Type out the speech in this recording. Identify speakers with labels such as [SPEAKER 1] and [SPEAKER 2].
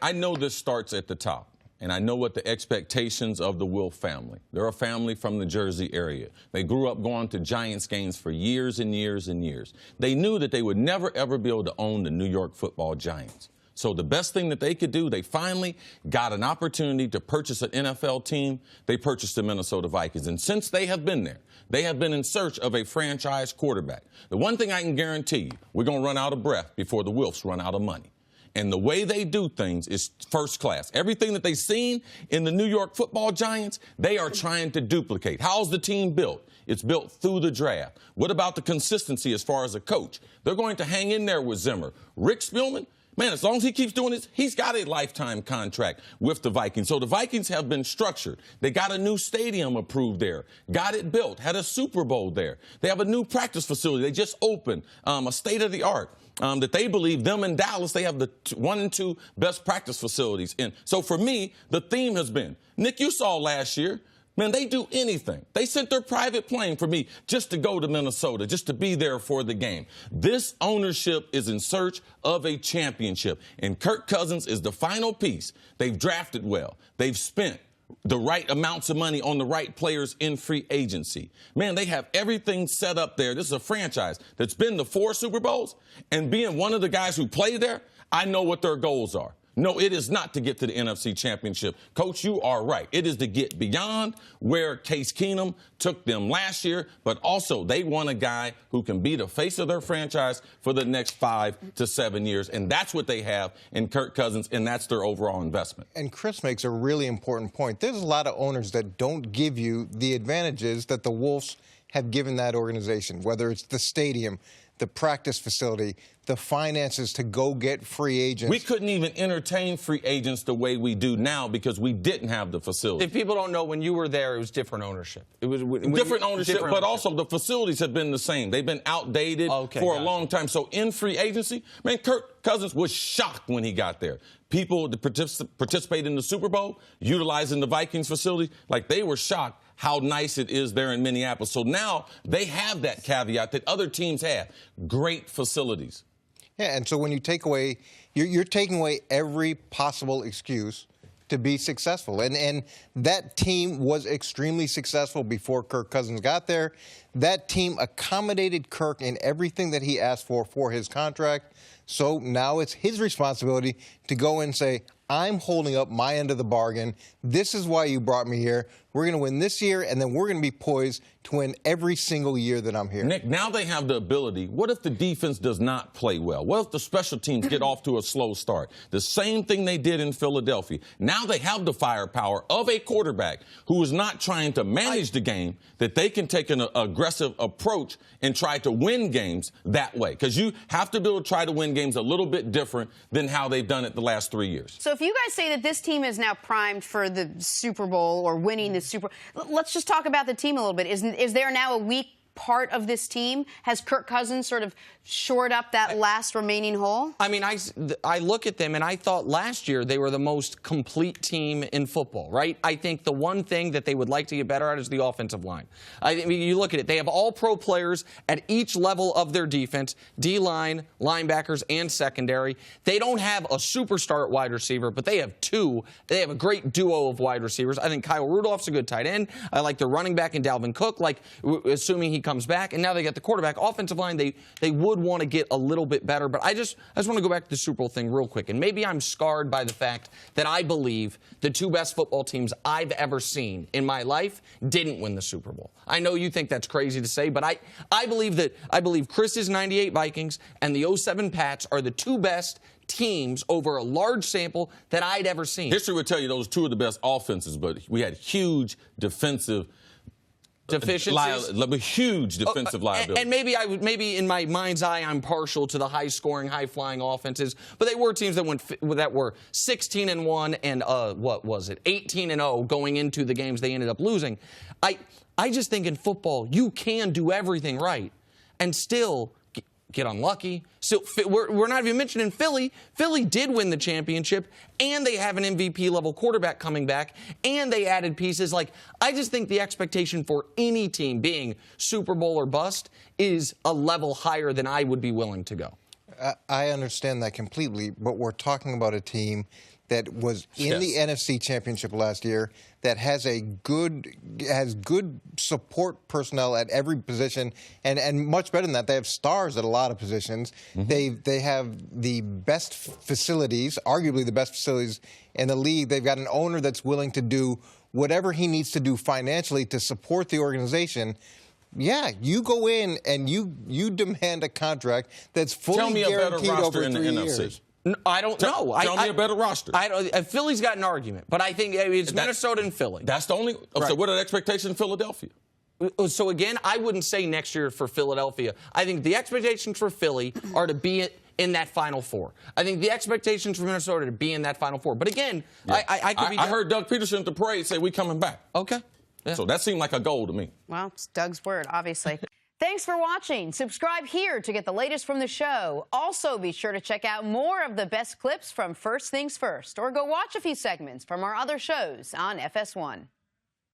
[SPEAKER 1] I know this starts at the top, and I know what the expectations of the Wolfe family. They're a family from the Jersey area. They grew up going to Giants games for years and years and years. They knew that they would never, ever be able to own the New York Football Giants. So the best thing that they could do, they finally got an opportunity to purchase an NFL team. They purchased the Minnesota Vikings. And since they have been there, they have been in search of a franchise quarterback. The one thing I can guarantee you, we're going to run out of breath before the Wolves run out of money. And the way they do things is first class. Everything that they've seen in the New York Football Giants, they are trying to duplicate. How's the team built? It's built through the draft. What about the consistency as far as a coach? They're going to hang in there with Zimmer. Rick Spielman, man, as long as he keeps doing this, he's got a lifetime contract with the Vikings. So the Vikings have been structured. They got a new stadium approved there, got it built, had a Super Bowl there. They have a new practice facility. They just opened a state-of-the-art. That they believe them in Dallas, they have the 1 and 2 best practice facilities in. So for me, the theme has been, Nick, you saw last year, man, they do anything. They sent their private plane for me just to go to Minnesota, just to be there for the game. This ownership is in search of a championship, and Kirk Cousins is the final piece. They've drafted well. They've spent the right amounts of money on the right players in free agency. Man, they have everything set up there. This is a franchise that's been to 4 Super Bowls, and being one of the guys who played there, I know what their goals are. No, it is not to get to the NFC Championship. Coach, you are right. It is to get beyond where Case Keenum took them last year, but also they want a guy who can be the face of their franchise for the next 5 to 7 years, and that's what they have in Kirk Cousins, and that's their overall investment.
[SPEAKER 2] And Chris makes a really important point. There's a lot of owners that don't give you the advantages that the Wolves have given that organization, whether it's the stadium, the practice facility, the finances to go get free agents.
[SPEAKER 1] We couldn't even entertain free agents the way we do now because we didn't have the facility.
[SPEAKER 3] If people don't know, when you were there, it was different ownership. It was
[SPEAKER 1] different ownership, but also the facilities have been the same. They've been outdated for a long time. So in free agency, man, Kirk Cousins was shocked when he got there. People that participate in the Super Bowl, utilizing the Vikings facility, like they were shocked how nice it is there in Minneapolis. So now they have that caveat that other teams have. Great facilities.
[SPEAKER 2] Yeah, and so when you take away, you're taking away every possible excuse to be successful. And that team was extremely successful before Kirk Cousins got there. That team accommodated Kirk in everything that he asked for his contract. So now it's his responsibility to go and say, I'm holding up my end of the bargain. This is why you brought me here. We're going to win this year, and then we're going to be poised to win every single year that I'm here.
[SPEAKER 1] Nick, now they have the ability. What if the defense does not play well? What if the special teams get off to a slow start? The same thing they did in Philadelphia. Now they have the firepower of a quarterback who is not trying to manage the game, that they can take an aggressive approach and try to win games that way. Because you have to be able to try to win games a little bit different than how they've done it the last 3 years.
[SPEAKER 4] So if you guys say that this team is now primed for the Super Bowl or winning the Super Bowl, let's just talk about the team a little bit. Is there now a weak part of this team? Has Kirk Cousins sort of shored up that last remaining hole?
[SPEAKER 3] I mean, I look at them, and I thought last year they were the most complete team in football, right? I think the one thing that they would like to get better at is the offensive line. I mean, you look at it. They have all-pro players at each level of their defense, D-line, linebackers, and secondary. They don't have a superstar at wide receiver, but they have 2. They have a great duo of wide receivers. I think Kyle Rudolph's a good tight end. I like their running back in Dalvin Cook, like assuming he comes back, and now they got the quarterback. Offensive line, they would want to get a little bit better, but I just want to go back to the Super Bowl thing real quick, and maybe I'm scarred by the fact that I believe the 2 best football teams I've ever seen in my life didn't win the Super Bowl. I know you think that's crazy to say, but I believe Chris's 98 Vikings and the 07 Pats are the 2 best teams over a large sample that I'd ever seen.
[SPEAKER 1] History would tell you those 2 of the best offenses, but we had huge defensive
[SPEAKER 3] deficiencies,
[SPEAKER 1] huge defensive liability.
[SPEAKER 3] And maybe in my mind's eye, I'm partial to the high-scoring, high-flying offenses, but they were teams that were 16-1 and what was it, 18-0 going into the games they ended up losing. I just think in football you can do everything right and still get unlucky. So we're not even mentioning Philly. Philly did win the championship, and they have an MVP-level quarterback coming back, and they added pieces. Like, I just think the expectation for any team being Super Bowl or bust is a level higher than I would be willing to go.
[SPEAKER 2] I understand that completely, but we're talking about a team that was in the NFC Championship last year, that has good support personnel at every position, and much better than that, they have stars at a lot of positions. They have the best facilities, arguably the best facilities in the league. They've got an owner that's willing to do whatever he needs to do financially to support the organization. Yeah, you go in and you demand a contract that's fully guaranteed over 3 years.
[SPEAKER 3] I don't know.
[SPEAKER 1] Tell me a better roster.
[SPEAKER 3] Philly's got an argument, but I think it's Minnesota and Philly.
[SPEAKER 1] That's the only.
[SPEAKER 3] Right.
[SPEAKER 1] So what are the expectations in Philadelphia?
[SPEAKER 3] So again, I wouldn't say next year for Philadelphia. I think the expectations for Philly are to be in that Final Four. I think the expectations for Minnesota are to be in that Final Four. But again, I
[SPEAKER 1] heard Doug Peterson at the parade say we coming back.
[SPEAKER 3] Okay. Yeah.
[SPEAKER 1] So that seemed like a goal to me.
[SPEAKER 4] Well, it's Doug's word, obviously. Thanks for watching. Subscribe here to get the latest from the show. Also, be sure to check out more of the best clips from First Things First, or go watch a few segments from our other shows on FS1.